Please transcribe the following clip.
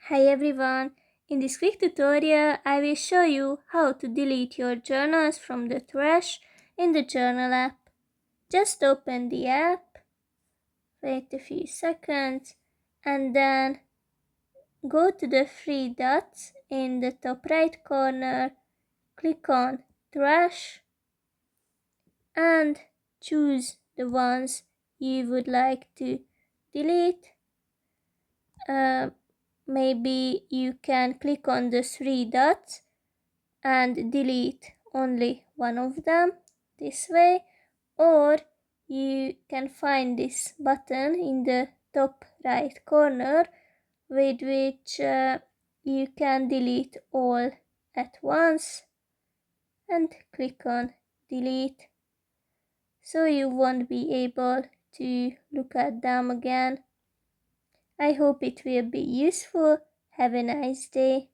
Hi everyone! In this quick tutorial, I will show you how to delete your journals from the trash in the Journal app. Just open the app, wait a few seconds, and then go to the three dots in the top right corner, click on Trash, and choose the ones you would like to delete. Uh, Maybe you can click on the three dots and delete only one of them this way, or you can find this button in the top right corner with which you can delete all at once and click on delete, so you won't be able to look at them again. I hope it will be useful. Have a nice day.